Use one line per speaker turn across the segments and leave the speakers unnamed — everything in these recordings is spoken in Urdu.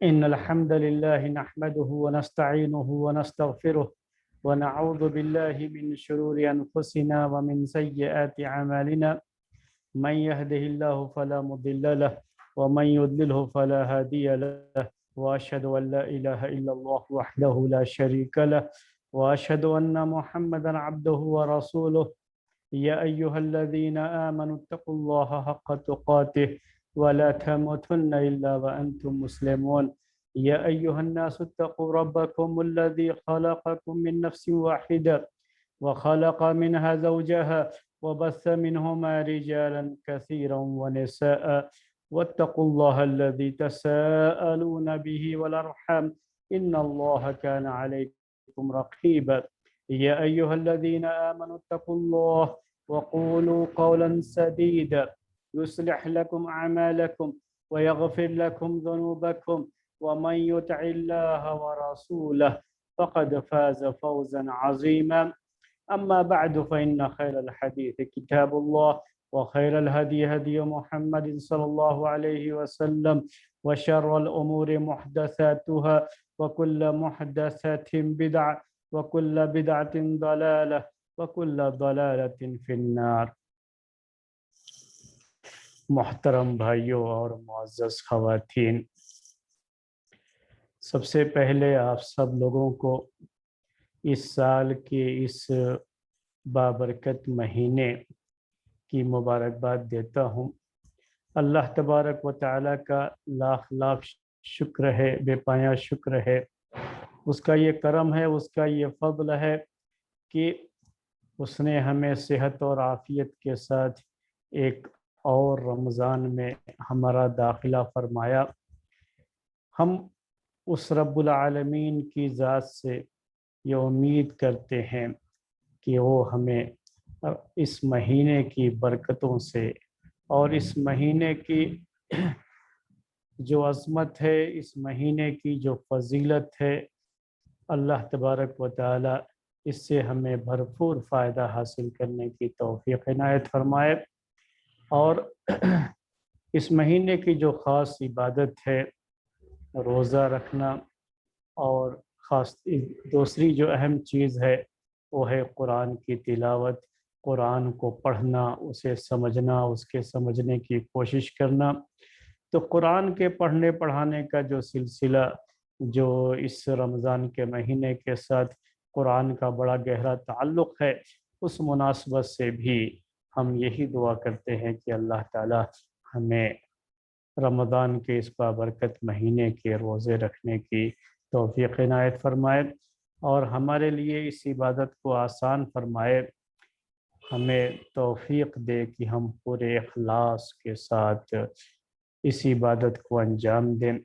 إن الحمد لله نحمده ونستعينه ونستغفره ونعوذ بالله من شرور أنفسنا ومن سيئات أعمالنا من يهده الله فلا مضل له ومن يضلله فلا هادي له وأشهد أن لا إله إلا الله وحده لا شريك له وأشهد أن محمدا عبده ورسوله يا أيها الذين آمنوا اتقوا الله حق تقاته ولا تموتن إلا وأنتم مسلمون يا أيها الناس اتقوا ربكم الذي خلقكم من نفس واحدة وخلق منها زوجها وبث منهما رجالا كثيرا ونساء واتقوا الله الذي تساءلون به والأرحام إن الله كان عليكم رقيبا يا أيها الذين آمنوا اتقوا الله وقولوا قولا سديدا يصلح لكم أعمالكم ويغفر لكم ذنوبكم ومن يطع الله ورسوله فقد فاز فوزا عظيما أما بعد فإن خير الحديث كتاب الله وخير الهدي هدي محمد صلى الله عليه وسلم وشر الأمور محدثاتها وكل محدثة بدعة وكل بدعة ضلالة وكل ضلالة في النار۔ محترم بھائیوں اور معزز خواتین، سب سے پہلے آپ سب لوگوں کو اس سال کے اس بابرکت مہینے کی مبارکباد دیتا ہوں۔ اللہ تبارک و تعالیٰ کا لاکھ لاکھ شکر ہے، بے پایہ شکر ہے، اس کا یہ کرم ہے، اس کا یہ فضل ہے کہ اس نے ہمیں صحت اور عافیت کے ساتھ ایک اور رمضان میں ہمارا داخلہ فرمایا۔ ہم اس رب العالمین کی ذات سے یہ امید کرتے ہیں کہ وہ ہمیں اس مہینے کی برکتوں سے اور اس مہینے کی جو عظمت ہے، اس مہینے کی جو فضیلت ہے، اللہ تبارک و تعالی اس سے ہمیں بھرپور فائدہ حاصل کرنے کی توفیق عنایت فرمائے۔ اور اس مہینے کی جو خاص عبادت ہے، روزہ رکھنا، اور خاص دوسری جو اہم چیز ہے وہ ہے قرآن کی تلاوت، قرآن کو پڑھنا، اسے سمجھنا، اس کے سمجھنے کی کوشش کرنا۔ تو قرآن کے پڑھنے پڑھانے کا جو سلسلہ جو اس رمضان کے مہینے کے ساتھ قرآن کا بڑا گہرا تعلق ہے، اس مناسبت سے بھی ہم یہی دعا کرتے ہیں کہ اللہ تعالی ہمیں رمضان کے اس بابرکت مہینے کے روزے رکھنے کی توفیق عنایت فرمائے اور ہمارے لیے اس عبادت کو آسان فرمائے، ہمیں توفیق دے کہ ہم پورے اخلاص کے ساتھ اس عبادت کو انجام دیں۔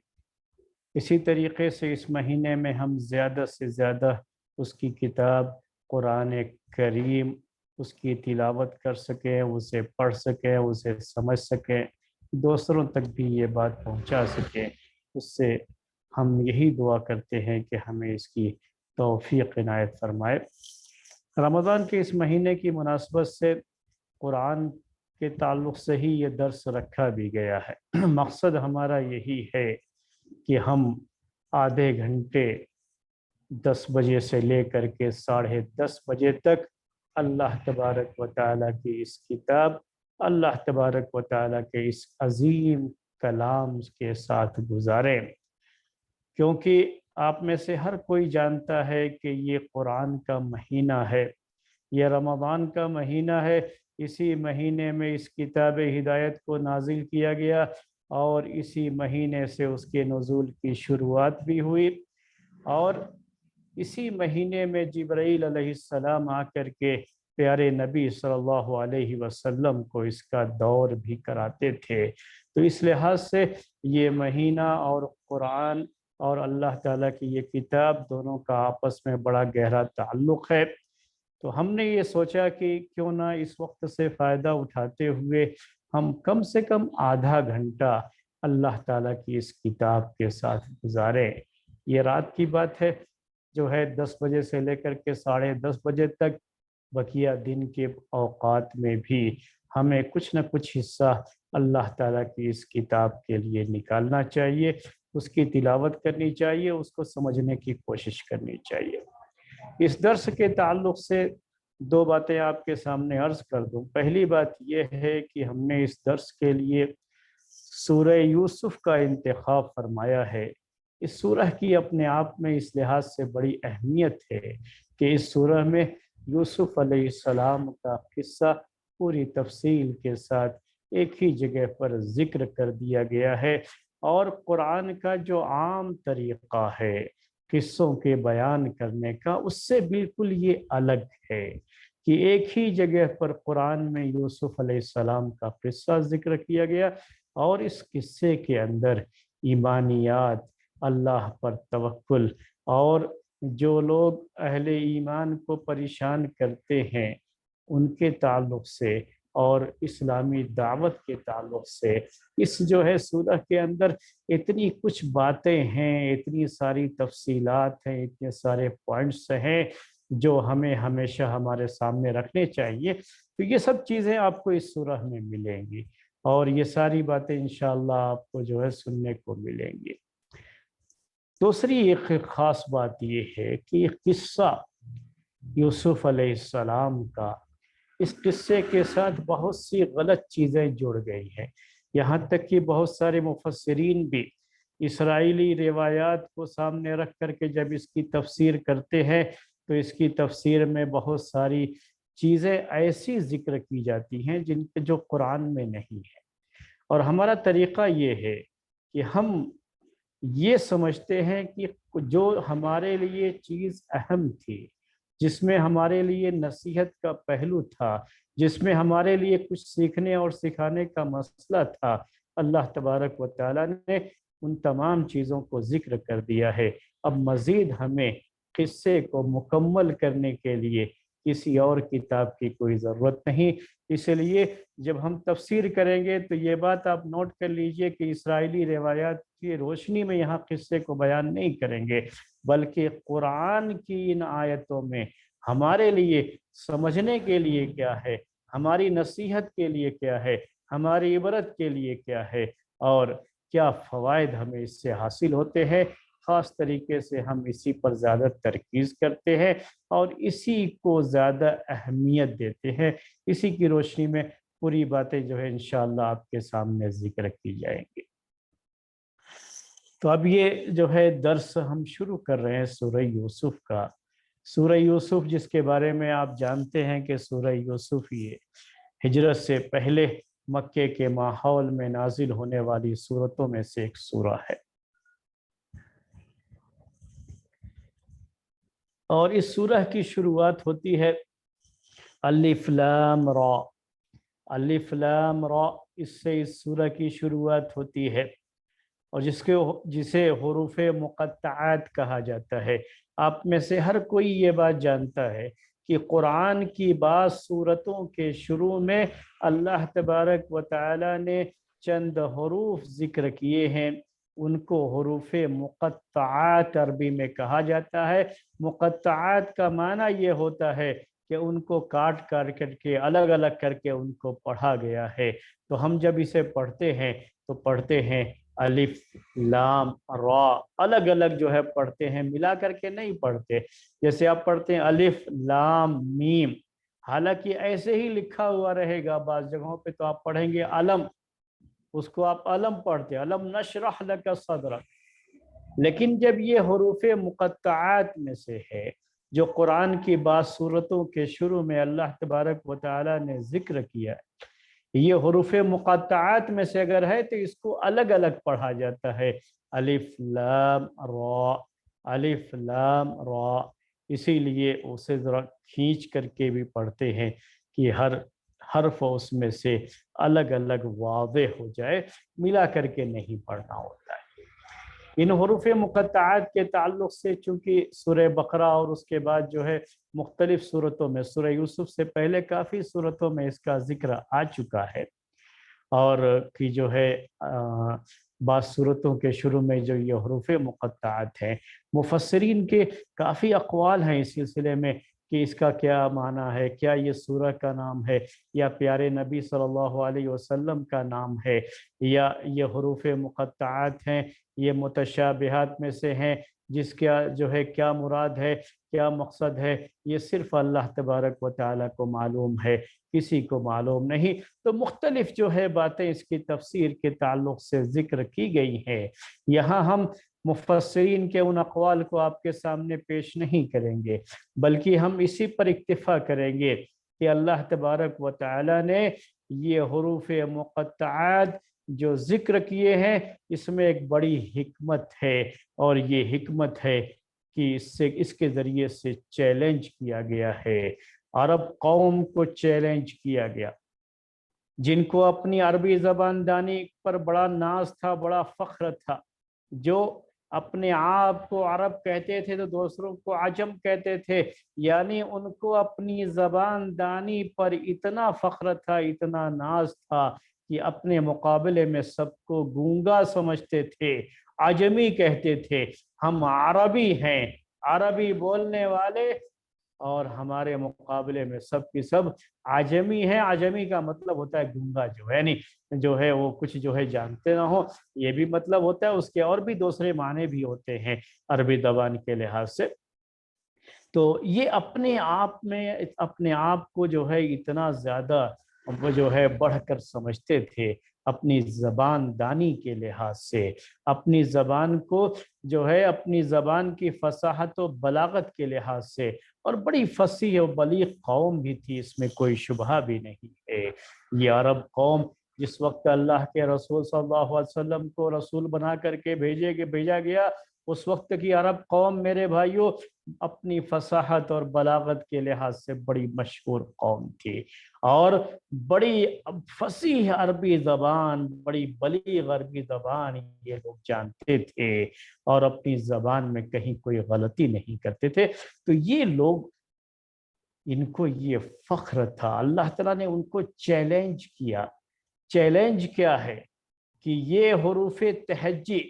اسی طریقے سے اس مہینے میں ہم زیادہ سے زیادہ اس کی کتاب قرآن کریم، اس کی تلاوت کر سکیں، اسے پڑھ سکیں، اسے سمجھ سکیں، دوسروں تک بھی یہ بات پہنچا سکیں۔ اس سے ہم یہی دعا کرتے ہیں کہ ہمیں اس کی توفیق عنایت فرمائے۔ رمضان کے اس مہینے کی مناسبت سے قرآن کے تعلق سے ہی یہ درس رکھا بھی گیا ہے۔ مقصد ہمارا یہی ہے کہ ہم آدھے گھنٹے 10 بجے سے لے کر کے 10:30 بجے تک اللہ تبارک و تعالیٰ کی اس کتاب، اللہ تبارک و تعالیٰ کے اس عظیم کلام کے ساتھ گزاریں، کیونکہ آپ میں سے ہر کوئی جانتا ہے کہ یہ قرآن کا مہینہ ہے، یہ رمضان کا مہینہ ہے۔ اسی مہینے میں اس کتاب ہدایت کو نازل کیا گیا اور اسی مہینے سے اس کے نزول کی شروعات بھی ہوئی، اور اسی مہینے میں جبرائیل علیہ السلام آ کر کے پیارے نبی صلی اللہ علیہ وسلم کو اس کا دور بھی کراتے تھے۔ تو اس لحاظ سے یہ مہینہ اور قرآن اور اللہ تعالیٰ کی یہ کتاب دونوں کا آپس میں بڑا گہرا تعلق ہے۔ تو ہم نے یہ سوچا کہ کیوں نہ اس وقت سے فائدہ اٹھاتے ہوئے ہم کم سے کم آدھا گھنٹہ اللہ تعالیٰ کی اس کتاب کے ساتھ گزاریں۔ یہ رات کی بات ہے جو ہے 10 بجے سے لے کر کے 10:30 بجے تک، بقیہ دن کے اوقات میں بھی ہمیں کچھ نہ کچھ حصہ اللہ تعالیٰ کی اس کتاب کے لیے نکالنا چاہیے، اس کی تلاوت کرنی چاہیے، اس کو سمجھنے کی کوشش کرنی چاہیے۔ اس درس کے تعلق سے دو باتیں آپ کے سامنے عرض کر دوں۔ پہلی بات یہ ہے کہ ہم نے اس درس کے لیے سورہ یوسف کا انتخاب فرمایا ہے۔ اس سورہ کی اپنے آپ میں اس لحاظ سے بڑی اہمیت ہے کہ اس سورہ میں یوسف علیہ السلام کا قصہ پوری تفصیل کے ساتھ ایک ہی جگہ پر ذکر کر دیا گیا ہے، اور قرآن کا جو عام طریقہ ہے قصوں کے بیان کرنے کا، اس سے بالکل یہ الگ ہے کہ ایک ہی جگہ پر قرآن میں یوسف علیہ السلام کا قصہ ذکر کیا گیا، اور اس قصے کے اندر ایمانیات، اللہ پر توکل، اور جو لوگ اہل ایمان کو پریشان کرتے ہیں ان کے تعلق سے اور اسلامی دعوت کے تعلق سے، اس جو ہے سورہ کے اندر اتنی کچھ باتیں ہیں، اتنی ساری تفصیلات ہیں، اتنے سارے پوائنٹس ہیں جو ہمیں ہمیشہ ہمارے سامنے رکھنے چاہیے۔ تو یہ سب چیزیں آپ کو اس سورہ میں ملیں گی، اور یہ ساری باتیں انشاءاللہ آپ کو جو ہے سننے کو ملیں گی۔ دوسری ایک خاص بات یہ ہے کہ یہ قصہ یوسف علیہ السلام کا، اس قصے کے ساتھ بہت سی غلط چیزیں جڑ گئی ہیں، یہاں تک کہ بہت سارے مفسرین بھی اسرائیلی روایات کو سامنے رکھ کر کے جب اس کی تفسیر کرتے ہیں تو اس کی تفسیر میں بہت ساری چیزیں ایسی ذکر کی جاتی ہیں جن کے جو قرآن میں نہیں ہے۔ اور ہمارا طریقہ یہ ہے کہ ہم یہ سمجھتے ہیں کہ جو ہمارے لیے چیز اہم تھی، جس میں ہمارے لیے نصیحت کا پہلو تھا، جس میں ہمارے لیے کچھ سیکھنے اور سکھانے کا مسئلہ تھا، اللہ تبارک و تعالیٰ نے ان تمام چیزوں کو ذکر کر دیا ہے۔ اب مزید ہمیں قصے کو مکمل کرنے کے لیے کسی اور کتاب کی کوئی ضرورت نہیں۔ اس لیے جب ہم تفسیر کریں گے تو یہ بات آپ نوٹ کر لیجئے کہ اسرائیلی روایات کی روشنی میں یہاں قصے کو بیان نہیں کریں گے، بلکہ قرآن کی ان آیتوں میں ہمارے لیے سمجھنے کے لیے کیا ہے، ہماری نصیحت کے لیے کیا ہے، ہماری عبرت کے لیے کیا ہے، اور کیا فوائد ہمیں اس سے حاصل ہوتے ہیں، خاص طریقے سے ہم اسی پر زیادہ ترکیز کرتے ہیں اور اسی کو زیادہ اہمیت دیتے ہیں۔ اسی کی روشنی میں پوری باتیں جو ہے انشاءاللہ آپ کے سامنے ذکر کی جائیں گی۔ تو اب یہ جو ہے درس ہم شروع کر رہے ہیں سورہ یوسف کا۔ سورہ یوسف جس کے بارے میں آپ جانتے ہیں کہ سورہ یوسف یہ ہجرت سے پہلے مکے کے ماحول میں نازل ہونے والی سورتوں میں سے ایک سورہ ہے، اور اس سورہ کی شروعات ہوتی ہے الف لام را۔ الف لام را، اس سے اس سورہ کی شروعات ہوتی ہے، اور جسے حروف مقطعات کہا جاتا ہے۔ آپ میں سے ہر کوئی یہ بات جانتا ہے کہ قرآن کی بعض سورتوں کے شروع میں اللہ تبارک و تعالی نے چند حروف ذکر کیے ہیں، ان کو حروف مقطعات عربی میں کہا جاتا ہے۔ مقطعات کا معنی یہ ہوتا ہے کہ ان کو کاٹ کر کے الگ الگ کر کے ان کو پڑھا گیا ہے۔ تو ہم جب اسے پڑھتے ہیں تو پڑھتے ہیں الف لام را، الگ الگ جو ہے پڑھتے ہیں، ملا کر کے نہیں پڑھتے۔ جیسے آپ پڑھتے ہیں الف لام میم، حالانکہ ایسے ہی لکھا ہوا رہے گا، بعض جگہوں پہ تو آپ پڑھیں گے علم، اس کو آپ علم پڑھتے ہیں، علم نشرح لک صدرک۔ لیکن جب یہ حروف مقطعات میں سے ہے جو قرآن کی بعض سورتوں کے شروع میں اللہ تبارک و تعالی نے ذکر کیا ہے، یہ حروف مقطعات میں سے اگر ہے تو اس کو الگ الگ پڑھا جاتا ہے، الف لام را، الف لام را۔ اسی لیے اسے ذرا کھینچ کر کے بھی پڑھتے ہیں کہ ہر حرف اس میں سے الگ الگ واضح ہو جائے، ملا کر کے نہیں پڑھنا ہوتا ہے۔ ان حروف مقطعات کے تعلق سے چونکہ سورہ بقرہ اور اس کے بعد جو ہے مختلف صورتوں میں، سورہ یوسف سے پہلے کافی صورتوں میں اس کا ذکر آ چکا ہے، اور کہ جو ہے بعض صورتوں کے شروع میں جو یہ حروف مقطعات ہیں، مفسرین کے کافی اقوال ہیں اس سلسلے میں کہ اس کا کیا معنی ہے، کیا یہ سورہ کا نام ہے یا پیارے نبی صلی اللہ علیہ وسلم کا نام ہے، یا یہ حروف مقطعات ہیں، یہ متشابہات میں سے ہیں، جس کا جو ہے کیا مراد ہے، کیا مقصد ہے، یہ صرف اللہ تبارک و تعالیٰ کو معلوم ہے، کسی کو معلوم نہیں۔ تو مختلف جو ہے باتیں اس کی تفسیر کے تعلق سے ذکر کی گئی ہیں۔ یہاں ہم مفسرین کے ان اقوال کو آپ کے سامنے پیش نہیں کریں گے، بلکہ ہم اسی پر اکتفا کریں گے کہ اللہ تبارک و تعالیٰ نے یہ حروف مقطعات جو ذکر کیے ہیں، اس میں ایک بڑی حکمت ہے، اور یہ حکمت ہے کہ اس کے ذریعے سے چیلنج کیا گیا ہے، عرب قوم کو چیلنج کیا گیا، جن کو اپنی عربی زبان دانی پر بڑا ناز تھا، بڑا فخر تھا، جو اپنے آپ کو عرب کہتے تھے تو دوسروں کو عجم کہتے تھے، یعنی ان کو اپنی زبان دانی پر اتنا فخر تھا، اتنا ناز تھا کہ اپنے مقابلے میں سب کو گونگا سمجھتے تھے، عجمی کہتے تھے۔ ہم عربی ہیں، عربی بولنے والے، اور ہمارے مقابلے میں سب کی سب عجمی ہیں۔ عجمی کا مطلب ہوتا ہے گونگا، جو ہے یعنی جو ہے وہ کچھ جو ہے جانتے نہ ہو، یہ بھی مطلب ہوتا ہے، اس کے اور بھی دوسرے معنی بھی ہوتے ہیں عربی زبان کے لحاظ سے۔ تو یہ اپنے آپ میں اپنے آپ کو جو ہے اتنا زیادہ وہ جو ہے بڑھ کر سمجھتے تھے اپنی زبان دانی کے لحاظ سے، اپنی زبان کو جو ہے اپنی زبان کی فصاحت و بلاغت کے لحاظ سے، اور بڑی فصیح و بلیغ قوم بھی تھی، اس میں کوئی شبہ بھی نہیں ہے۔ یہ عرب قوم جس وقت اللہ کے رسول صلی اللہ علیہ وسلم کو رسول بنا کر کے بھیجا گیا، اس وقت کی عرب قوم میرے بھائیوں اپنی فصاحت اور بلاغت کے لحاظ سے بڑی مشہور قوم تھی، اور بڑی فصیح عربی زبان، بڑی بلیغ عربی زبان یہ لوگ جانتے تھے، اور اپنی زبان میں کہیں کوئی غلطی نہیں کرتے تھے۔ تو یہ لوگ، ان کو یہ فخر تھا، اللہ تعالیٰ نے ان کو چیلنج کیا۔ چیلنج کیا ہے کہ یہ حروف تہجی،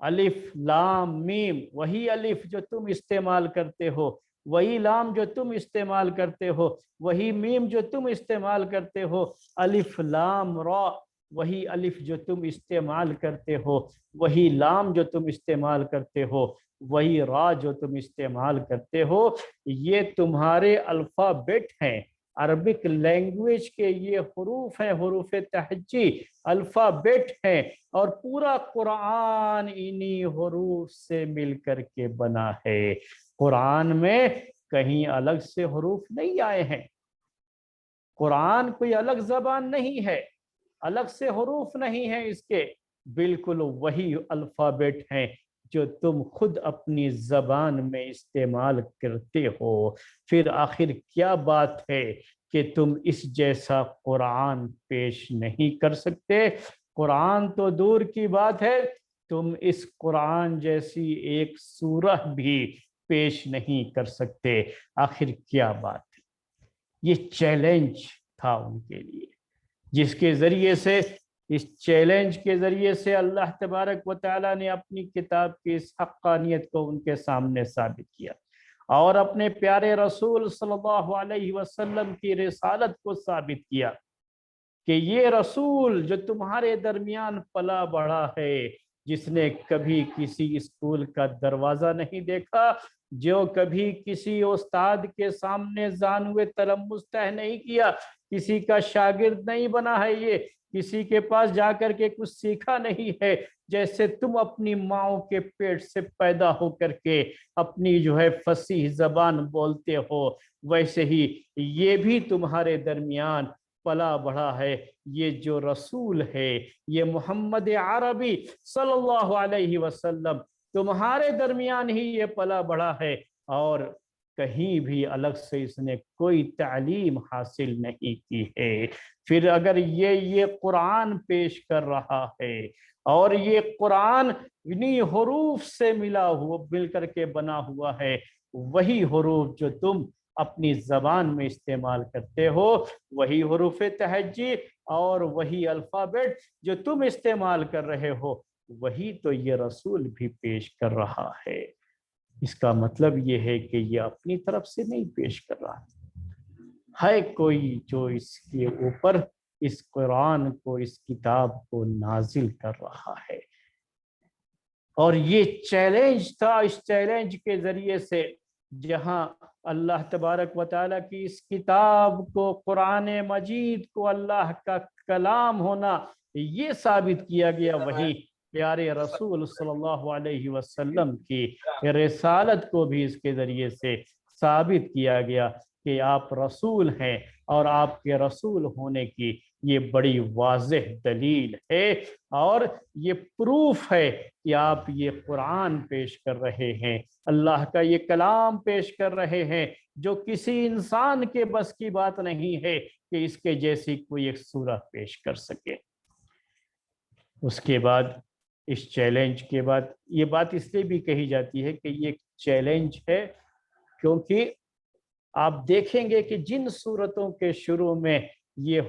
الف لام میم، وہی الف جو تم استعمال کرتے ہو، وہی لام جو تم استعمال کرتے ہو، وہی میم جو تم استعمال کرتے ہو، الف لام را، وہی الف جو تم استعمال کرتے ہو، وہی لام جو تم استعمال کرتے ہو، وہی را جو تم استعمال کرتے ہو، یہ تمہارے الفابیٹ ہیں، عربک لینگویج کے یہ حروف ہیں، حروف تہجی الفابیٹ ہیں، اور پورا قرآن انہی حروف سے مل کر کے بنا ہے۔ قرآن میں کہیں الگ سے حروف نہیں آئے ہیں، قرآن کوئی الگ زبان نہیں ہے، الگ سے حروف نہیں ہیں اس کے، بالکل وہی الفابیٹ ہیں جو تم خود اپنی زبان میں استعمال کرتے ہو۔ پھر آخر کیا بات ہے کہ تم اس جیسا قرآن پیش نہیں کر سکتے؟ قرآن تو دور کی بات ہے، تم اس قرآن جیسی ایک سورہ بھی پیش نہیں کر سکتے، آخر کیا بات ہے؟ یہ چیلنج تھا ان کے لیے، جس کے ذریعے سے، اس چیلنج کے ذریعے سے اللہ تبارک و تعالیٰ نے اپنی کتاب کی اس حقانیت کو ان کے سامنے ثابت کیا، اور اپنے پیارے رسول صلی اللہ علیہ وسلم کی رسالت کو ثابت کیا کہ یہ رسول جو تمہارے درمیان پلا بڑھا ہے، جس نے کبھی کسی اسکول کا دروازہ نہیں دیکھا، جو کبھی کسی استاد کے سامنے زانوے تلمس طے نہیں کیا، کسی کا شاگرد نہیں بنا ہے، یہ کسی کے پاس جا کر کے کچھ سیکھا نہیں ہے، جیسے تم اپنی ماؤں کے پیٹ سے پیدا ہو کر کے اپنی جو ہے فصیح زبان بولتے ہو، ویسے ہی یہ بھی تمہارے درمیان پلا بڑھا ہے۔ یہ جو رسول ہے، یہ محمد عربی صلی اللہ علیہ وسلم تمہارے درمیان ہی یہ پلا بڑھا ہے، اور کہیں بھی الگ سے اس نے کوئی تعلیم حاصل نہیں کی ہے۔ پھر اگر یہ قرآن پیش کر رہا ہے، اور یہ قرآن انہی حروف سے مل کر کے بنا ہوا ہے، وہی حروف جو تم اپنی زبان میں استعمال کرتے ہو، وہی حروف تہجی اور وہی الفابیٹ جو تم استعمال کر رہے ہو، وہی تو یہ رسول بھی پیش کر رہا ہے۔ اس کا مطلب یہ ہے کہ یہ اپنی طرف سے نہیں پیش کر رہا ہے کوئی جو اس کے اوپر اس قرآن کو، اس کتاب کو نازل کر رہا ہے، اور یہ چیلنج تھا۔ اس چیلنج کے ذریعے سے جہاں اللہ تبارک و تعالیٰ کی اس کتاب کو، قرآن مجید کو اللہ کا کلام ہونا یہ ثابت کیا گیا، وہی پیارے رسول صلی اللہ علیہ وسلم کی رسالت کو بھی اس کے ذریعے سے ثابت کیا گیا کہ آپ رسول ہیں، اور آپ کے رسول ہونے کی یہ بڑی واضح دلیل ہے، اور یہ پروف ہے کہ آپ یہ قرآن پیش کر رہے ہیں، اللہ کا یہ کلام پیش کر رہے ہیں، جو کسی انسان کے بس کی بات نہیں ہے کہ اس کے جیسی کوئی ایک سورہ پیش کر سکے۔ اس کے بعد اس چیلنج کے بعد یہ بات اس لیے بھی کہی جاتی ہے کہ یہ چیلنج ہے کیونکہ آپ دیکھیں گے کہ جن صورتوں کے شروع میں یہ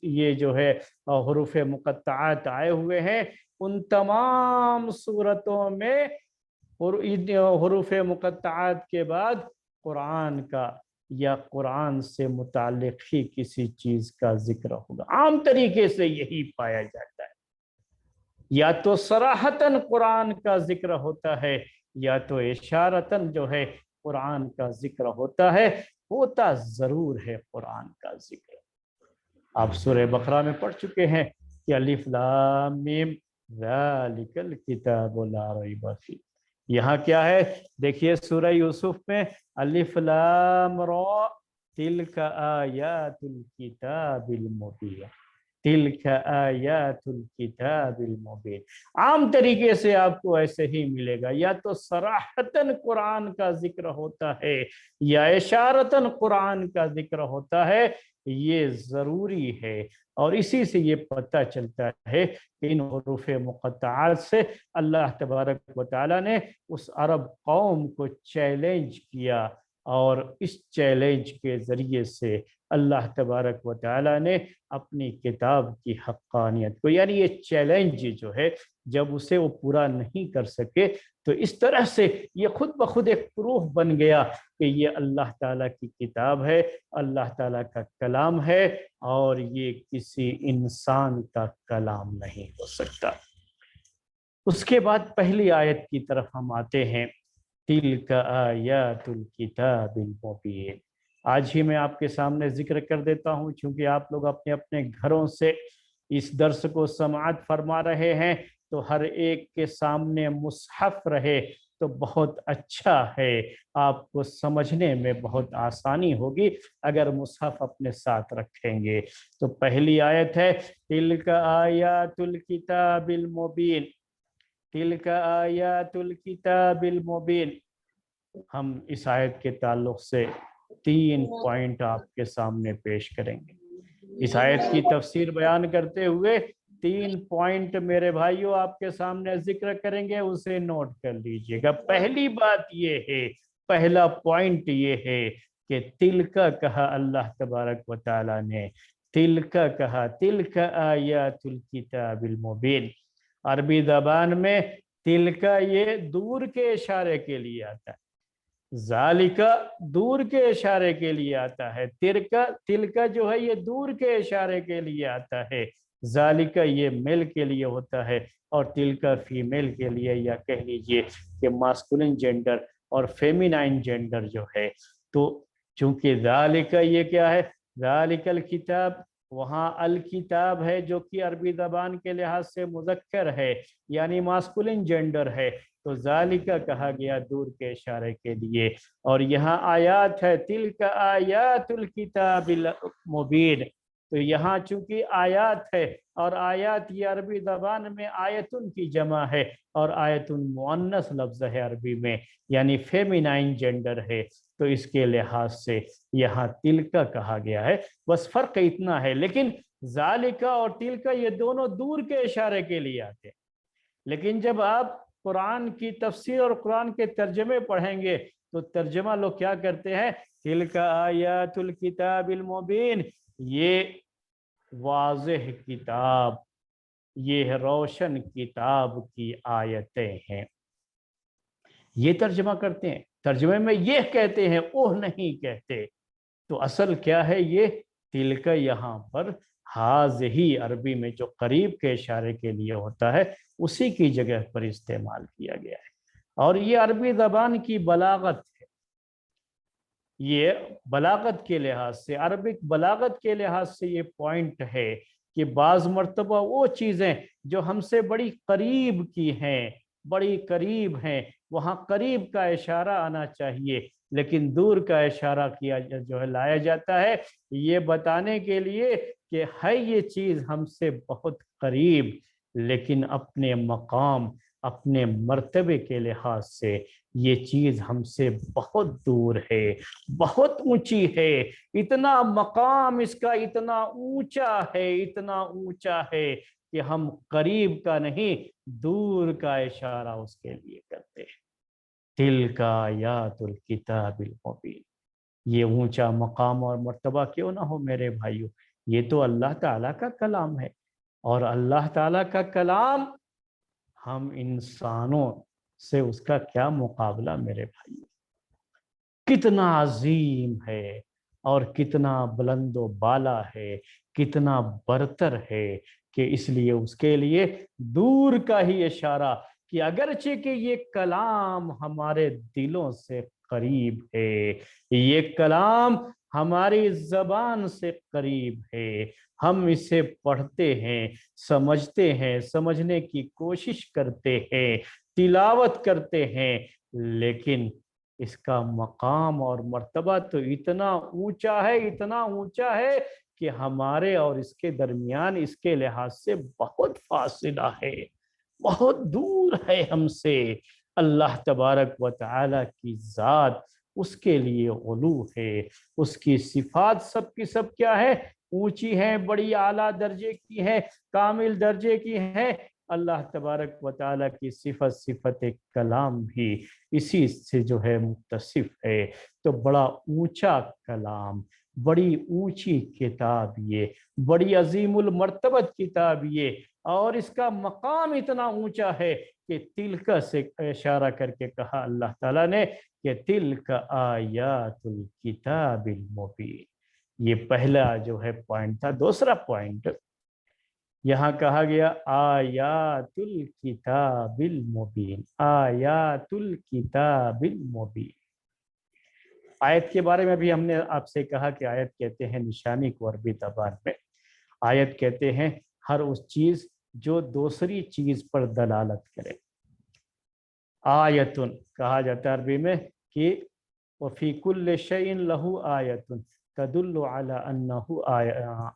یہ جو ہے حروف مقطعات آئے ہوئے ہیں، ان تمام صورتوں میں حروف مقطعات کے بعد قرآن کا یا قرآن سے متعلق ہی کسی چیز کا ذکر ہوگا۔ عام طریقے سے یہی پایا جاتا ہے، یا تو صراحتاً قرآن کا ذکر ہوتا ہے، یا تو اشارتاً جو ہے قرآن کا ذکر ہوتا ہے۔ ہوتا ضرور ہے قرآن کا ذکر۔ آپ سورہ بقرہ میں پڑھ چکے ہیں کہ الف لام میم ذالک الکتاب لا ریب فیہ۔ یہاں کیا ہے؟ دیکھیے سورہ یوسف میں الف لام را تلک آیات الکتاب المبین، تلک آیات الکتاب المبین۔ عام طریقے سے آپ کو ایسے ہی ملے گا، یا تو صراحتاً قرآن کا ذکر ہوتا ہے یا اشارتاً قرآن کا ذکر ہوتا ہے۔ یہ ضروری ہے، اور اسی سے یہ پتہ چلتا ہے کہ ان حروف مقطعات سے اللہ تبارک و تعالیٰ نے اس عرب قوم کو چیلنج کیا، اور اس چیلنج کے ذریعے سے اللہ تبارک و تعالیٰ نے اپنی کتاب کی حقانیت کو، یعنی یہ چیلنج جو ہے جب اسے وہ پورا نہیں کر سکے تو اس طرح سے یہ خود بخود ایک پروف بن گیا کہ یہ اللہ تعالیٰ کی کتاب ہے، اللہ تعالیٰ کا کلام ہے، اور یہ کسی انسان کا کلام نہیں ہو سکتا۔ اس کے بعد پہلی آیت کی طرف ہم آتے ہیں، تِلْكَ آیات الکتاب المبین۔ آج ہی میں آپ کے سامنے ذکر کر دیتا ہوں، چونکہ آپ لوگ اپنے اپنے گھروں سے اس درس کو سماعت فرما رہے ہیں، تو ہر ایک کے سامنے مصحف رہے تو بہت اچھا ہے، آپ کو سمجھنے میں بہت آسانی ہوگی اگر مصحف اپنے ساتھ رکھیں گے۔ تو پہلی آیت ہے تِلْكَ آیات الکتاب المبین، تِلْكَ آیات الکتاب المبین۔ ہم اس آیت کے تعلق سے 3 پوائنٹ آپ کے سامنے پیش کریں گے۔ اس آیت کی تفسیر بیان کرتے ہوئے 3 پوائنٹ میرے بھائیوں آپ کے سامنے ذکر کریں گے، اسے نوٹ کر لیجئے گا۔ پہلی بات یہ ہے، پہلا پوائنٹ یہ ہے کہ تلکا کہا اللہ تبارک و تعالیٰ نے، تلکا کہا، تلک آیات الکتاب المبین۔ عربی زبان میں تلکا یہ دور کے اشارے کے لیے آتا ہے، ذالکا دور کے اشارے کے لیے آتا ہے، تلکا جو ہے یہ دور کے اشارے کے لیے آتا ہے، ذالکا یہ میل کے لیے ہوتا ہے، اور تلکا فیمیل کے لیے، یا کہہ لیجئے کہ ماسکولن جینڈر اور فیمینائن جینڈر جو ہے۔ تو چونکہ ذالکا یہ کیا ہے، ذالک الکتاب، وہاں الکتاب ہے جو کہ عربی زبان کے لحاظ سے مذکر ہے، یعنی ماسکولن جینڈر ہے، تو ذالکہ کہا گیا دور کے اشارے کے لیے۔ اور یہاں آیات ہے، تلک آیات الکتاب المبین، تو یہاں چونکہ آیات ہے، اور آیات یہ عربی زبان میں آیتن کی جمع ہے، اور آیتن مؤنث لفظ ہے عربی میں، یعنی فیمینائن جینڈر ہے، تو اس کے لحاظ سے یہاں تلکہ کہا گیا ہے، بس فرق اتنا ہے۔ لیکن ذالکہ اور تلکہ یہ دونوں دور کے اشارے کے لیے آتے ہیں، لیکن جب آپ قرآن کی تفسیر اور قرآن کے ترجمے پڑھیں گے تو ترجمہ لوگ کیا کرتے ہیں، تلک آیات الکتاب المبین، یہ واضح کتاب، یہ روشن کتاب کی آیتیں ہیں۔ یہ ترجمہ کرتے ہیں، ترجمے میں یہ کہتے ہیں، اوہ نہیں کہتے۔ تو اصل کیا ہے یہ تلک یہاں پر ہاذہی عربی میں جو قریب کے اشارے کے لیے ہوتا ہے اسی کی جگہ پر استعمال کیا گیا ہے، اور یہ عربی زبان کی بلاغت ہے۔ یہ بلاغت کے لحاظ سے، عربک بلاغت کے لحاظ سے یہ پوائنٹ ہے کہ بعض مرتبہ وہ چیزیں جو ہم سے بڑی قریب کی ہیں، بڑی قریب ہیں، وہاں قریب کا اشارہ آنا چاہیے، لیکن دور کا اشارہ کیا جو ہے لایا جاتا ہے یہ بتانے کے لیے کہ ہے یہ چیز ہم سے بہت قریب، لیکن اپنے مقام، اپنے مرتبے کے لحاظ سے یہ چیز ہم سے بہت دور ہے، بہت اونچی ہے۔ اتنا مقام اس کا اتنا اونچا ہے، اتنا اونچا ہے کہ ہم قریب کا نہیں دور کا اشارہ اس کے لیے کرتے ہیں۔ تلک آیات الکتاب المبین، یہ اونچا مقام اور مرتبہ کیوں نہ ہو میرے بھائیو، یہ تو اللہ تعالیٰ کا کلام ہے، اور اللہ تعالیٰ کا کلام، ہم انسانوں سے اس کا کیا مقابلہ میرے بھائیو، کتنا عظیم ہے اور کتنا بلند و بالا ہے، کتنا برتر ہے، کہ اس لیے اس کے لیے دور کا ہی اشارہ، کہ اگرچہ کہ یہ کلام ہمارے دلوں سے قریب ہے، یہ کلام ہماری زبان سے قریب ہے، ہم اسے پڑھتے ہیں، سمجھتے ہیں، سمجھنے کی کوشش کرتے ہیں، تلاوت کرتے ہیں، لیکن اس کا مقام اور مرتبہ تو اتنا اونچا ہے، اتنا اونچا ہے کہ ہمارے اور اس کے درمیان اس کے لحاظ سے بہت فاصلہ ہے، بہت دور ہے ہم سے۔ اللہ تبارک و تعالی کی ذات، اس کے لیے علو ہے، اس کی صفات سب کی سب کیا ہے، اونچی ہیں، بڑی اعلیٰ درجے کی ہیں، کامل درجے کی ہیں۔ اللہ تبارک و تعالی کی صفت، صفت کلام بھی اسی سے جو ہے متصف ہے۔ تو بڑا اونچا کلام، بڑی اونچی کتاب یہ، بڑی عظیم المرتبت کتاب یہ، اور اس کا مقام اتنا اونچا ہے کہ تلک سے اشارہ کر کے کہا اللہ تعالیٰ نے کہ تلک آیات الکتاب المبین۔ یہ پہلا جو ہے پوائنٹ تھا۔ دوسرا پوائنٹ یہاں کہا گیا آیات الکتاب المبین، آیات الکتاب المبین۔ آیت کے بارے میں بھی ہم نے آپ سے کہا کہ آیت کہتے ہیں نشانی کو عربی زبان میں، آیت کہتے ہیں ہر اس چیز جو دوسری چیز پر دلالت کرے۔ آیتن کہا جاتا ہے عربی میں کہ وفی کل شیء لہ آیتن تدل علی انہ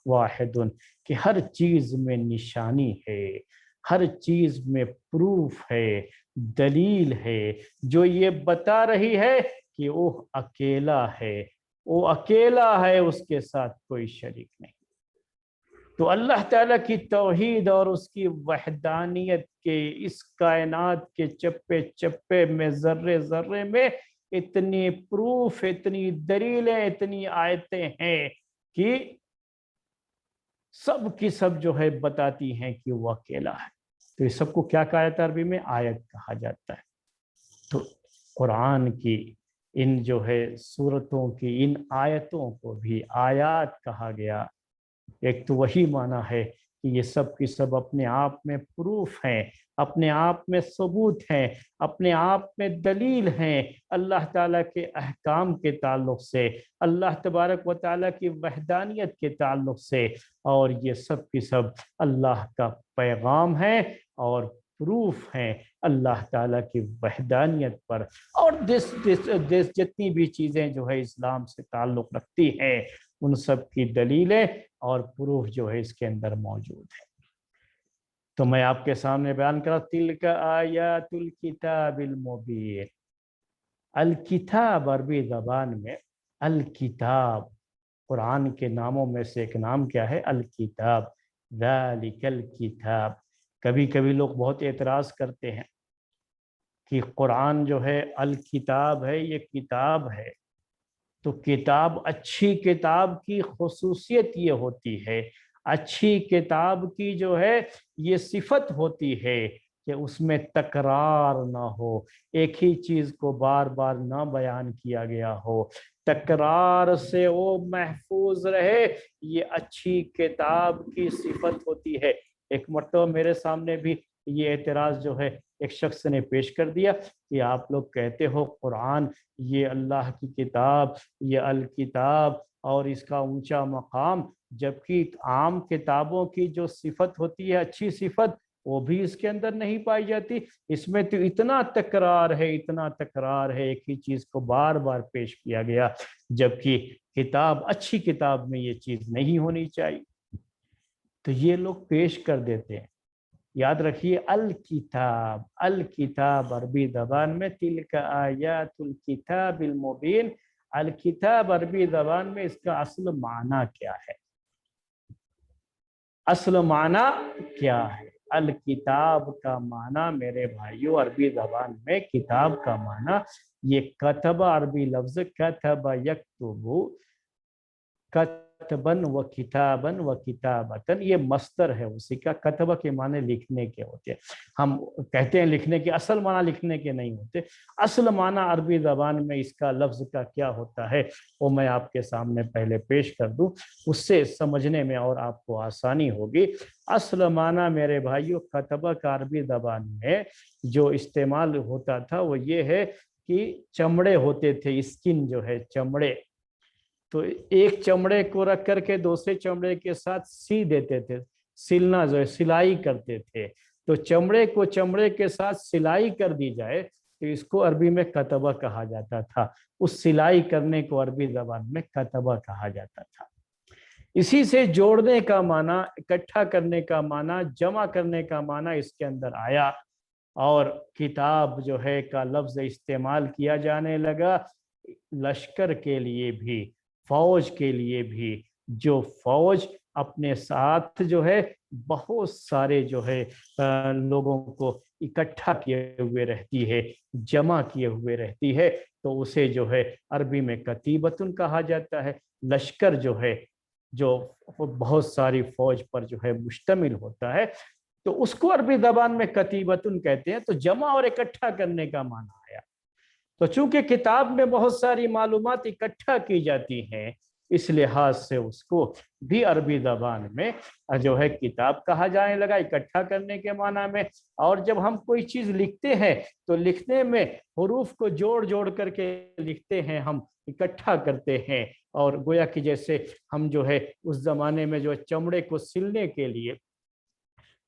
واحد، کہ ہر چیز میں نشانی ہے، ہر چیز میں پروف ہے، دلیل ہے، جو یہ بتا رہی ہے کہ وہ اکیلا ہے، وہ اکیلا ہے، اس کے ساتھ کوئی شریک نہیں۔ تو اللہ تعالیٰ کی توحید اور اس کی وحدانیت کے اس کائنات کے چپے چپے میں، ذرے ذرے میں اتنی پروف، اتنی دلیلیں، اتنی آیتیں ہیں کہ سب کی سب جو ہے بتاتی ہیں کہ وہ اکیلا ہے۔ تو اس سب کو کیا کہا جاتا ہے عربی میں؟ آیت کہا جاتا ہے۔ تو قرآن کی ان جو ہے سورتوں کی ان آیتوں کو بھی آیات کہا گیا۔ ایک تو وہی معنی ہے کہ یہ سب کی سب اپنے آپ میں پروف ہیں، اپنے آپ میں ثبوت ہیں، اپنے آپ میں دلیل ہیں اللہ تعالیٰ کے احکام کے تعلق سے، اللہ تبارک و تعالیٰ کی وحدانیت کے تعلق سے، اور یہ سب کی سب اللہ کا پیغام ہے اور پروف ہیں اللہ تعالیٰ کی وحدانیت پر۔ اور جتنی بھی چیزیں جو ہے اسلام سے تعلق رکھتی ہیں ان سب کی دلیلیں اور پروف جو ہے اس کے اندر موجود ہے۔ تو میں آپ کے سامنے بیان کرا تلک آیات الکتاب المبین۔ الکتاب عربی زبان میں، الکتاب قرآن کے ناموں میں سے ایک نام کیا ہے؟ الکتاب، ذالک الکتاب۔ کبھی کبھی لوگ بہت اعتراض کرتے ہیں کہ قرآن جو ہے الکتاب ہے، یہ کتاب ہے، تو کتاب، اچھی کتاب کی خصوصیت یہ ہوتی ہے، اچھی کتاب کی جو ہے یہ صفت ہوتی ہے کہ اس میں تکرار نہ ہو، ایک ہی چیز کو بار بار نہ بیان کیا گیا ہو، تکرار سے وہ محفوظ رہے، یہ اچھی کتاب کی صفت ہوتی ہے۔ ایک مرتبہ میرے سامنے بھی یہ اعتراض جو ہے ایک شخص نے پیش کر دیا کہ آپ لوگ کہتے ہو قرآن یہ اللہ کی کتاب، یہ الکتاب اور اس کا اونچا مقام، جبکہ عام کتابوں کی جو صفت ہوتی ہے اچھی صفت وہ بھی اس کے اندر نہیں پائی جاتی، اس میں تو اتنا تکرار ہے، اتنا تکرار ہے، ایک ہی چیز کو بار بار پیش کیا گیا، جبکہ کتاب اچھی کتاب میں یہ چیز نہیں ہونی چاہیے۔ تو یہ لوگ پیش کر دیتے ہیں۔ یاد رکھیے الکتاب، الکتاب عربی زبان میں تلک آیات الکتاب المبین، الکتاب عربی زبان میں اس کا اصل معنی کیا ہے؟ اصل معنی کیا ہے؟ الکتاب کا معنی میرے بھائیوں عربی زبان میں کتاب کا معنی یہ کتب، عربی لفظ کتب یکتب، کتبن و کتابن و کتابتن، یہ مصدر ہے اسی کا۔ کتب کے معنی لکھنے کے ہوتے ہیں، ہم کہتے ہیں لکھنے کے، اصل معنی لکھنے کے نہیں ہوتے۔ اصل معنی عربی زبان میں اس کا لفظ کا کیا ہوتا ہے وہ میں آپ کے سامنے پہلے پیش کر دوں، اس سے سمجھنے میں اور آپ کو آسانی ہوگی۔ اصل معنی میرے بھائیوں کتبہ کا عربی زبان میں جو استعمال ہوتا تھا وہ یہ ہے کہ چمڑے ہوتے تھے، اسکن جو ہے چمڑے، تو ایک چمڑے کو رکھ کر کے دوسرے چمڑے کے ساتھ سی دیتے تھے، سلنا جو ہے سلائی کرتے تھے، تو چمڑے کو چمڑے کے ساتھ سلائی کر دی جائے تو اس کو عربی میں کتبہ کہا جاتا تھا، اس سلائی کرنے کو عربی زبان میں کتبہ کہا جاتا تھا۔ اسی سے جوڑنے کا معنی، اکٹھا کرنے کا معنی، جمع کرنے کا معنی اس کے اندر آیا، اور کتاب جو ہے کا لفظ استعمال کیا جانے لگا لشکر کے لیے بھی، فوج کے لیے بھی، جو فوج اپنے ساتھ جو ہے بہت سارے جو ہے لوگوں کو اکٹھا کیے ہوئے رہتی ہے، جمع کیے ہوئے رہتی ہے، تو اسے جو ہے عربی میں کتیبتن کہا جاتا ہے۔ لشکر جو ہے جو بہت ساری فوج پر جو ہے مشتمل ہوتا ہے تو اس کو عربی زبان میں کتیبتن کہتے ہیں، تو جمع اور اکٹھا کرنے کا معنی آیا۔ تو چونکہ کتاب میں بہت ساری معلومات اکٹھا کی جاتی ہیں، اس لحاظ سے اس کو بھی عربی زبان میں جو ہے کتاب کہا جانے لگا اکٹھا کرنے کے معنی میں۔ اور جب ہم کوئی چیز لکھتے ہیں تو لکھنے میں حروف کو جوڑ جوڑ کر کے لکھتے ہیں، ہم اکٹھا کرتے ہیں، اور گویا کہ جیسے ہم جو ہے اس زمانے میں جو چمڑے کو سلنے کے لیے،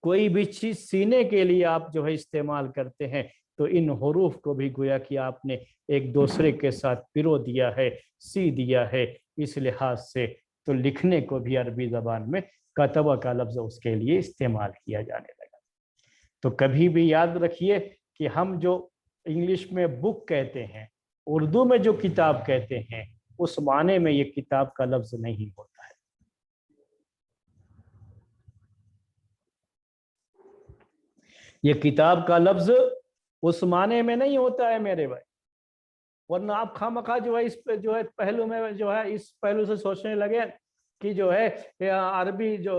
کوئی بھی چیز سینے کے لیے آپ جو ہے استعمال کرتے ہیں، تو ان حروف کو بھی گویا کہ آپ نے ایک دوسرے کے ساتھ پرو دیا ہے، سی دیا ہے، اس لحاظ سے تو لکھنے کو بھی عربی زبان میں کتبہ کا لفظ اس کے لیے استعمال کیا جانے لگا۔ تو کبھی بھی یاد رکھیے کہ ہم جو انگلش میں بک کہتے ہیں، اردو میں جو کتاب کہتے ہیں، اس معنی میں یہ کتاب کا لفظ نہیں ہوتا ہے۔ یہ کتاب کا لفظ اس معنی میں نہیں ہوتا ہے میرے بھائی، ورنہ آپ خواہ جو ہے اس پہ جو ہے پہلو میں جو ہے اس پہلو سے سوچنے لگے کہ جو ہے عربی جو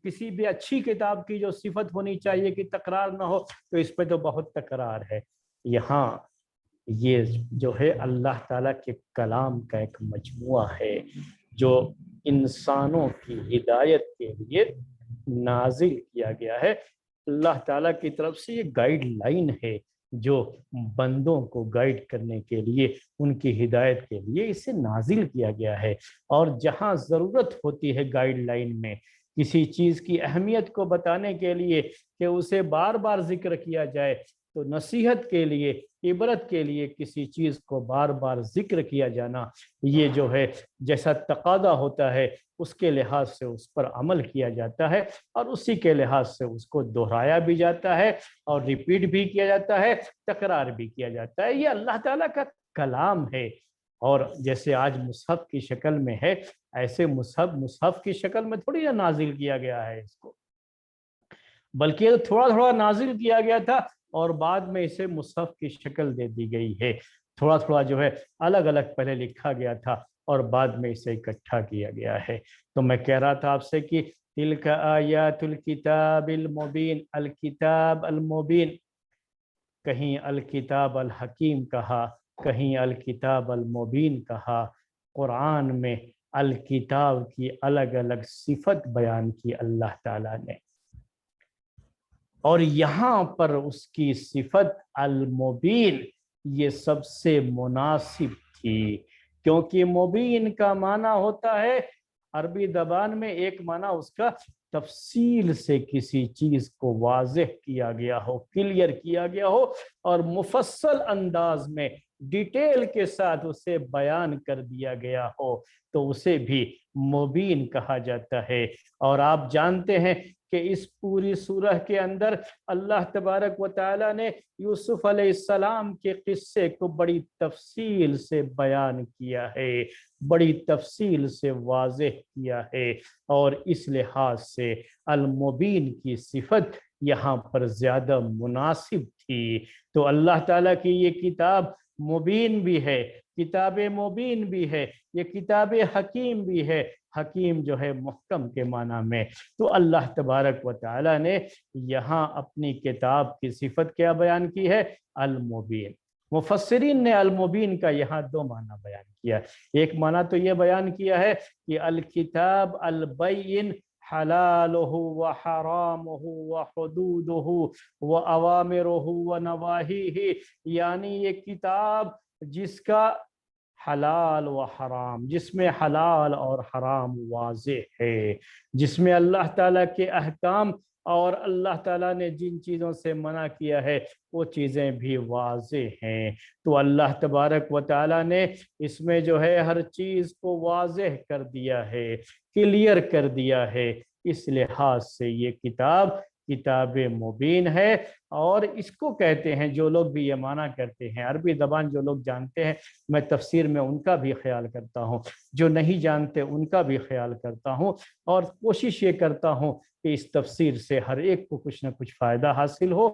کسی بھی اچھی کتاب کی جو صفت ہونی چاہیے کہ تکرار نہ ہو، تو اس پہ تو بہت تکرار ہے۔ یہاں یہ جو ہے اللہ تعالیٰ کے کلام کا ایک مجموعہ ہے جو انسانوں کی ہدایت کے لیے نازل کیا گیا ہے۔ اللہ تعالیٰ کی طرف سے یہ گائیڈ لائن ہے جو بندوں کو گائیڈ کرنے کے لیے، ان کی ہدایت کے لیے اسے نازل کیا گیا ہے۔ اور جہاں ضرورت ہوتی ہے گائیڈ لائن میں کسی چیز کی اہمیت کو بتانے کے لیے کہ اسے بار بار ذکر کیا جائے، تو نصیحت کے لیے، عبرت کے لیے کسی چیز کو بار بار ذکر کیا جانا، یہ جو ہے جیسا تقاضا ہوتا ہے اس کے لحاظ سے اس پر عمل کیا جاتا ہے، اور اسی کے لحاظ سے اس کو دہرایا بھی جاتا ہے، اور ریپیٹ بھی کیا جاتا ہے، تکرار بھی کیا جاتا ہے۔ یہ اللہ تعالیٰ کا کلام ہے، اور جیسے آج مصحف کی شکل میں ہے، ایسے مصحف کی شکل میں تھوڑی نازل کیا گیا ہے اس کو، بلکہ یہ تھوڑا تھوڑا نازل کیا گیا تھا اور بعد میں اسے مصحف کی شکل دے دی گئی ہے۔ تھوڑا تھوڑا جو ہے الگ الگ پہلے لکھا گیا تھا اور بعد میں اسے اکٹھا کیا گیا ہے۔ تو میں کہہ رہا تھا آپ سے کہ تلک آیات الکتاب المبین، الکتاب المبین، کہیں الکتاب الحکیم کہا، کہیں الکتاب المبین کہا۔ قرآن میں الکتاب کی الگ الگ صفت بیان کی اللہ تعالیٰ نے، اور یہاں پر اس کی صفت المبین یہ سب سے مناسب تھی، کیونکہ مبین کا معنی ہوتا ہے عربی زبان میں، ایک معنی اس کا تفصیل سے کسی چیز کو واضح کیا گیا ہو، کلیئر کیا گیا ہو، اور مفصل انداز میں ڈیٹیل کے ساتھ اسے بیان کر دیا گیا ہو، تو اسے بھی مبین کہا جاتا ہے۔ اور آپ جانتے ہیں کہ اس پوری سورہ کے اندر اللہ تبارک و تعالیٰ نے یوسف علیہ السلام کے قصے کو بڑی تفصیل سے بیان کیا ہے، بڑی تفصیل سے واضح کیا ہے، اور اس لحاظ سے المبین کی صفت یہاں پر زیادہ مناسب تھی۔ تو اللہ تعالیٰ کی یہ کتاب مبین بھی ہے، کتاب مبین بھی ہے، یہ کتاب حکیم بھی ہے، حکیم جو ہے محکم کے معنی میں۔ تو اللہ تبارک و تعالیٰ نے یہاں اپنی کتاب کی صفت کیا بیان کی ہے؟ المبین۔ مفسرین نے المبین کا یہاں دو معنی بیان کیا، ایک معنی تو یہ بیان کیا ہے کہ الکتاب البین حلالہ وحرامہ وحدودہ وأوامرہ ونواہیہ، یعنی یہ کتاب جس کا حلال و حرام، جس میں حلال اور حرام واضح ہے، جس میں اللہ تعالیٰ کے احکام اور اللہ تعالیٰ نے جن چیزوں سے منع کیا ہے وہ چیزیں بھی واضح ہیں۔ تو اللہ تبارک و تعالیٰ نے اس میں جو ہے ہر چیز کو واضح کر دیا ہے، کلیئر کر دیا ہے، اس لحاظ سے یہ کتاب مبین ہے۔ اور اس کو کہتے ہیں، جو لوگ بھی یہ معنی کرتے ہیں، عربی زبان جو لوگ جانتے ہیں، میں تفسیر میں ان کا بھی خیال کرتا ہوں، جو نہیں جانتے ان کا بھی خیال کرتا ہوں، اور کوشش یہ کرتا ہوں کہ اس تفسیر سے ہر ایک کو کچھ نہ کچھ فائدہ حاصل ہو۔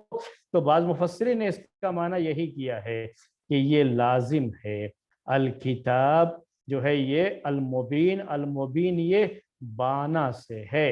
تو بعض مفسرین نے اس کا معنی یہی کیا ہے کہ یہ لازم ہے، الکتاب جو ہے یہ المبین، المبین یہ بانا سے ہے،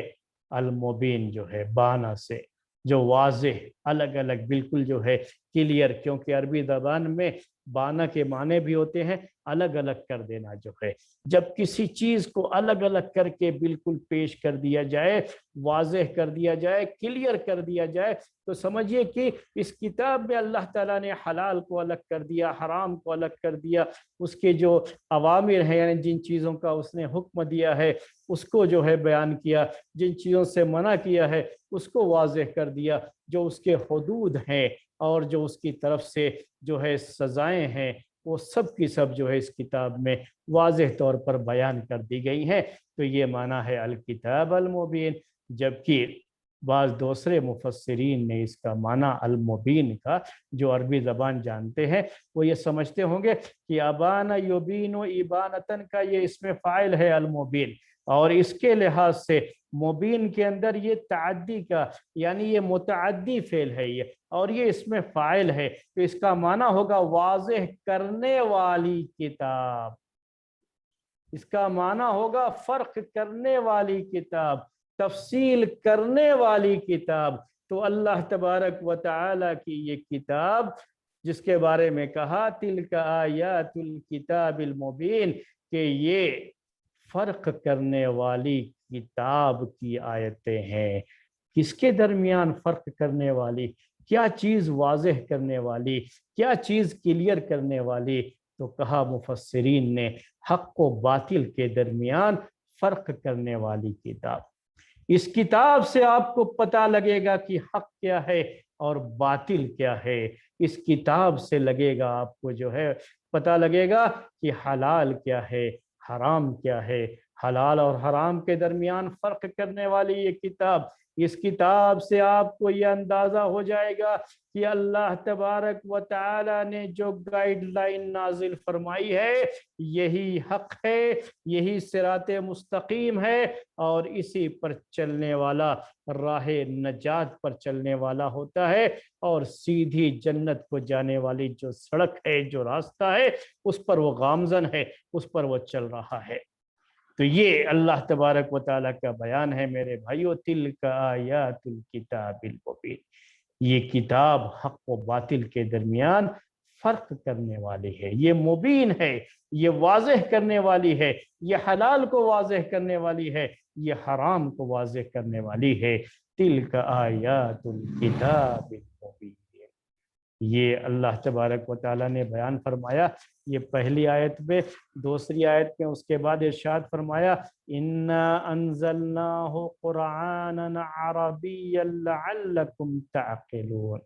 المبین جو ہے بانا سے، جو واضح، الگ الگ بالکل جو ہے کلیئر، کیونکہ عربی زبان میں بانا کے معنی بھی ہوتے ہیں الگ الگ کر دینا، جو ہے جب کسی چیز کو الگ الگ کر کے بالکل پیش کر دیا جائے، واضح کر دیا جائے، کلیئر کر دیا جائے، تو سمجھیے کہ اس کتاب میں اللہ تعالیٰ نے حلال کو الگ کر دیا، حرام کو الگ کر دیا، اس کے جو اوامر ہیں یعنی جن چیزوں کا اس نے حکم دیا ہے اس کو جو ہے بیان کیا، جن چیزوں سے منع کیا ہے اس کو واضح کر دیا، جو اس کے حدود ہیں اور جو اس کی طرف سے جو ہے سزائیں ہیں وہ سب کی سب جو ہے اس کتاب میں واضح طور پر بیان کر دی گئی ہیں۔ تو یہ معنی ہے الکتاب المبین۔ جبکہ بعض دوسرے مفسرین نے اس کا معنی المبین کا، جو عربی زبان جانتے ہیں وہ یہ سمجھتے ہوں گے کہ ابان یبین و ابانتن کا یہ اس میں فاعل ہے المبین، اور اس کے لحاظ سے مبین کے اندر یہ تعدی کا یعنی یہ متعدی فعل ہے یہ، اور یہ اس میں فاعل ہے، تو اس کا معنی ہوگا واضح کرنے والی کتاب، اس کا معنی ہوگا فرق کرنے والی کتاب، تفصیل کرنے والی کتاب۔ تو اللہ تبارک و تعالیٰ کی یہ کتاب جس کے بارے میں کہا تلک آیات الکتاب المبین، کہ یہ فرق کرنے والی کتاب کی آیتیں ہیں۔ کس کے درمیان فرق کرنے والی؟ کیا چیز واضح کرنے والی؟ کیا چیز کلیئر کرنے والی؟ تو کہا مفسرین نے حق و باطل کے درمیان فرق کرنے والی کتاب۔ اس کتاب سے آپ کو پتہ لگے گا کہ حق کیا ہے اور باطل کیا ہے، اس کتاب سے لگے گا آپ کو جو ہے پتہ لگے گا کہ حلال کیا ہے، حرام کیا ہے، حلال اور حرام کے درمیان فرق کرنے والی یہ کتاب۔ اس کتاب سے آپ کو یہ اندازہ ہو جائے گا کہ اللہ تبارک و تعالی نے جو گائیڈ لائن نازل فرمائی ہے یہی حق ہے، یہی صراط مستقیم ہے، اور اسی پر چلنے والا راہ نجات پر چلنے والا ہوتا ہے، اور سیدھی جنت کو جانے والی جو سڑک ہے، جو راستہ ہے، اس پر وہ گامزن ہے، اس پر وہ چل رہا ہے۔ تو یہ اللہ تبارک و تعالیٰ کا بیان ہے میرے بھائیو، تلک آیات الکتاب المبین، یہ کتاب حق و باطل کے درمیان فرق کرنے والی ہے، یہ مبین ہے، یہ واضح کرنے والی ہے، یہ حلال کو واضح کرنے والی ہے، یہ حرام کو واضح کرنے والی ہے۔ تلک آیات الکتاب المبین، یہ اللہ تبارک و تعالیٰ نے بیان فرمایا، یہ پہلی آیت میں۔ دوسری آیت میں اس کے بعد ارشاد فرمایا اِنَّا أَنزَلْنَاهُ قُرْآنًا عَرَبِيًّا لَعَلَّكُمْ تَعْقِلُونَ۔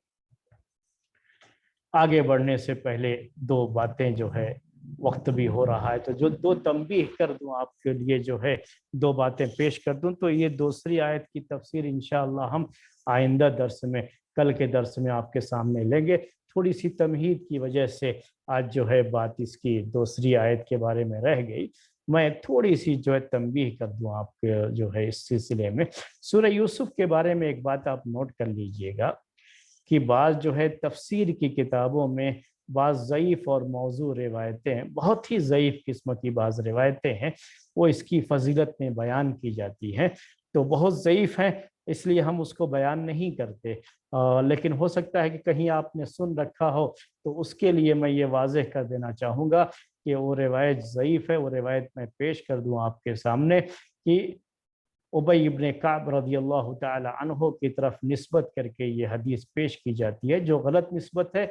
آگے بڑھنے سے پہلے دو باتیں جو ہے، وقت بھی ہو رہا ہے تو جو دو تنبیہ کر دوں آپ کے لیے، جو ہے دو باتیں پیش کر دوں۔ تو یہ دوسری آیت کی تفسیر انشاءاللہ ہم آئندہ درس میں، کل کے درس میں آپ کے سامنے لیں گے۔ تھوڑی سی تمہید کی وجہ سے آج جو ہے بات اس کی دوسری آیت کے بارے میں رہ گئی، میں تھوڑی سی جو ہے تنبیہ کر دوں آپ کے جو ہے اس سلسلے میں۔ سورہ یوسف کے بارے میں ایک بات آپ نوٹ کر لیجئے گا کہ بعض جو ہے تفسیر کی کتابوں میں بعض ضعیف اور موضوع روایتیں ہیں، بہت ہی ضعیف قسم کی بعض روایتیں ہیں، وہ اس کی فضیلت میں بیان کی جاتی ہیں، تو بہت ضعیف ہیں، اس لیے ہم اس کو بیان نہیں کرتے، لیکن ہو سکتا ہے کہ کہیں آپ نے سن رکھا ہو، تو اس کے لیے میں یہ واضح کر دینا چاہوں گا کہ وہ روایت ضعیف ہے۔ وہ روایت میں پیش کر دوں آپ کے سامنے کہ ابی ابن کعب رضی اللہ تعالی عنہ کی طرف نسبت کر کے یہ حدیث پیش کی جاتی ہے، جو غلط نسبت ہے،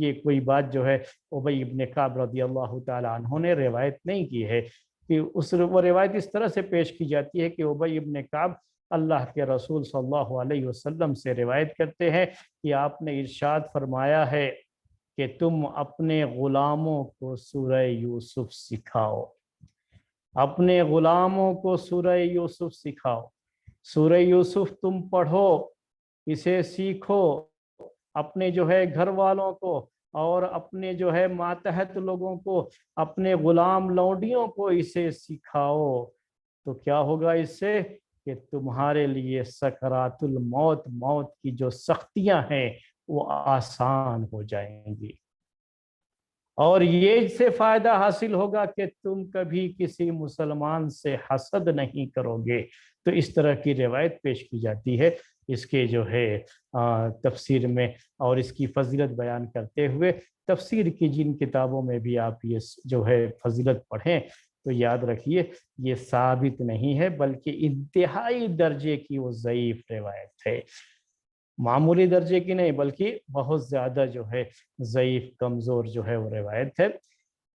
یہ کوئی بات جو ہے ابی ابن کعب رضی اللہ تعالی عنہ نے روایت نہیں کی ہے، کہ وہ روایت اس طرح سے پیش کی جاتی ہے کہ ابی ابن کعب اللہ کے رسول صلی اللہ علیہ وسلم سے روایت کرتے ہیں کہ آپ نے ارشاد فرمایا ہے کہ تم اپنے غلاموں کو سورہ یوسف سکھاؤ، اپنے غلاموں کو سورہ یوسف سکھاؤ، سورہ یوسف تم پڑھو، اسے سیکھو، اپنے جو ہے گھر والوں کو اور اپنے جو ہے ماتحت لوگوں کو، اپنے غلام لونڈیوں کو اسے سکھاؤ، تو کیا ہوگا اس سے کہ تمہارے لیے سکرات الموت، موت کی جو سختیاں ہیں وہ آسان ہو جائیں گی، اور یہ سے فائدہ حاصل ہوگا کہ تم کبھی کسی مسلمان سے حسد نہیں کرو گے۔ تو اس طرح کی روایت پیش کی جاتی ہے اس کے جو ہے تفسیر میں، اور اس کی فضیلت بیان کرتے ہوئے تفسیر کی جن کتابوں میں بھی آپ یہ جو ہے فضیلت پڑھیں تو یاد رکھیے یہ ثابت نہیں ہے، بلکہ انتہائی درجے کی وہ ضعیف روایت ہے، معمولی درجے کی نہیں بلکہ بہت زیادہ جو ہے ضعیف کمزور جو ہے وہ روایت ہے،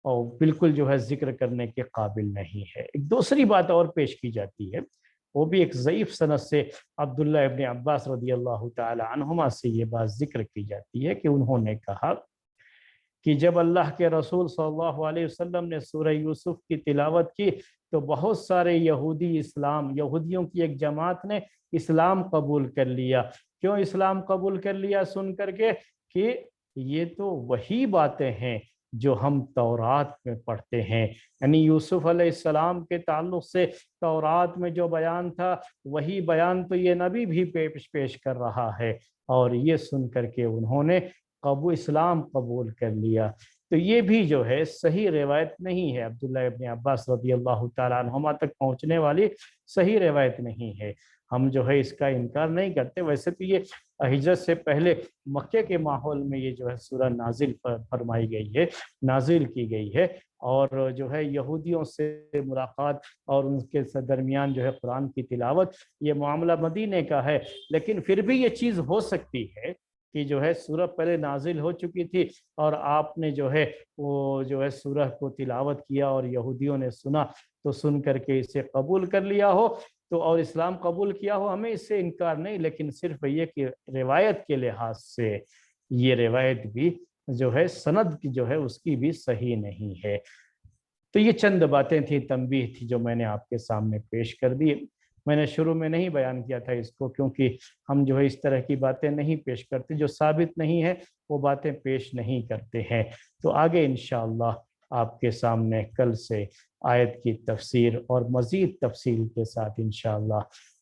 اور بالکل جو ہے ذکر کرنے کے قابل نہیں ہے۔ ایک دوسری بات اور پیش کی جاتی ہے، وہ بھی ایک ضعیف سند سے عبداللہ ابن عباس رضی اللہ تعالی عنہما سے یہ بات ذکر کی جاتی ہے کہ انہوں نے کہا کہ جب اللہ کے رسول صلی اللہ علیہ وسلم نے سورہ یوسف کی تلاوت کی تو بہت سارے یہودیوں کی ایک جماعت نے اسلام قبول کر لیا۔ کیوں اسلام قبول کر لیا؟ سن کر کے کہ یہ تو وہی باتیں ہیں جو ہم تورات میں پڑھتے ہیں، یعنی یوسف علیہ السلام کے تعلق سے تورات میں جو بیان تھا وہی بیان تو یہ نبی بھی پیش کر رہا ہے، اور یہ سن کر کے انہوں نے اسلام قبول کر لیا۔ تو یہ بھی جو ہے صحیح روایت نہیں ہے، عبداللہ ابن عباس رضی اللہ تعالیٰ عنہما تک پہنچنے والی صحیح روایت نہیں ہے، ہم جو ہے اس کا انکار نہیں کرتے۔ ویسے تو یہ ہجرت سے پہلے مکے کے ماحول میں یہ جو ہے سورہ نازل فرمائی گئی ہے، نازل کی گئی ہے، اور جو ہے یہودیوں سے ملاقات اور ان کے درمیان جو ہے قرآن کی تلاوت، یہ معاملہ مدینے کا ہے، لیکن پھر بھی یہ چیز ہو سکتی ہے کہ جو ہے سورہ پہلے نازل ہو چکی تھی اور آپ نے جو ہے وہ جو ہے سورہ کو تلاوت کیا اور یہودیوں نے سنا تو سن کر کے اسے قبول کر لیا ہو تو اور اسلام قبول کیا ہو، ہمیں اس سے انکار نہیں، لیکن صرف یہ کہ روایت کے لحاظ سے یہ روایت بھی جو ہے سند کی جو ہے اس کی بھی صحیح نہیں ہے۔ تو یہ چند باتیں تھیں، تنبیہ تھی جو میں نے آپ کے سامنے پیش کر دی۔ میں نے شروع میں نہیں بیان کیا تھا اس کو کیونکہ ہم جو ہے اس طرح کی باتیں نہیں پیش کرتے، جو ثابت نہیں ہے وہ باتیں پیش نہیں کرتے ہیں۔ تو آگے انشاءاللہ آپ کے سامنے کل سے آیت کی تفسیر اور مزید تفصیل کے ساتھ انشاءاللہ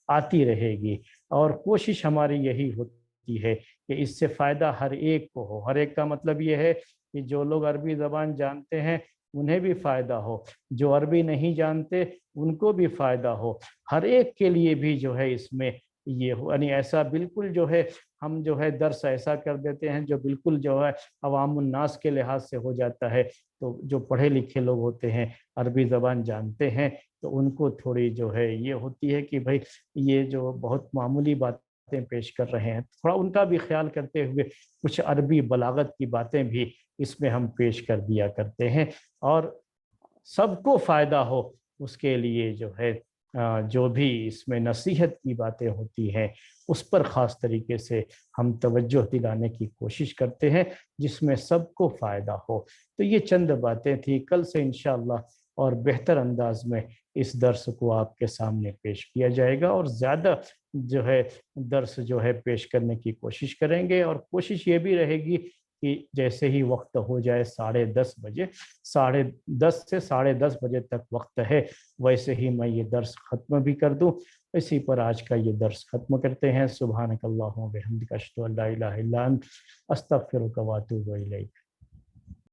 آتی رہے گی، اور کوشش ہماری یہی ہوتی ہے کہ اس سے فائدہ ہر ایک کو ہو۔ ہر ایک کا مطلب یہ ہے کہ جو لوگ عربی زبان جانتے ہیں انہیں بھی فائدہ ہو، جو عربی نہیں جانتے ان کو بھی فائدہ ہو، ہر ایک کے لیے بھی جو ہے اس میں یہ ہو، یعنی ایسا بالکل جو ہے ہم جو ہے درس ایسا کر دیتے ہیں جو بالکل جو ہے عوام الناس کے لحاظ سے ہو جاتا ہے، تو جو پڑھے لکھے لوگ ہوتے ہیں عربی زبان جانتے ہیں تو ان کو تھوڑی جو ہے یہ ہوتی ہے کہ بھائی یہ جو بہت معمولی باتیں پیش کر رہے ہیں، تھوڑا ان کا بھی خیال کرتے ہوئے کچھ عربی بلاغت کی باتیں بھی اس میں ہم پیش کر دیا کرتے ہیں، اور سب کو فائدہ ہو اس کے لیے جو ہے جو بھی اس میں نصیحت کی باتیں ہوتی ہیں اس پر خاص طریقے سے ہم توجہ دلانے کی کوشش کرتے ہیں جس میں سب کو فائدہ ہو۔ تو یہ چند باتیں تھیں، کل سے انشاءاللہ اور بہتر انداز میں اس درس کو آپ کے سامنے پیش کیا جائے گا، اور زیادہ جو ہے درس جو ہے پیش کرنے کی کوشش کریں گے، اور کوشش یہ بھی رہے گی کہ جیسے ہی وقت ہو جائے 10:30 بجے، 10:30 سے 10:30 بجے تک وقت ہے، ویسے ہی میں یہ درس ختم بھی کر دوں۔ اسی پر آج کا یہ درس ختم کرتے ہیں۔ سبحانک اللہم و بحمدک، اشہد ان لا الہ الا انت، استغفرک و اتوب الیک۔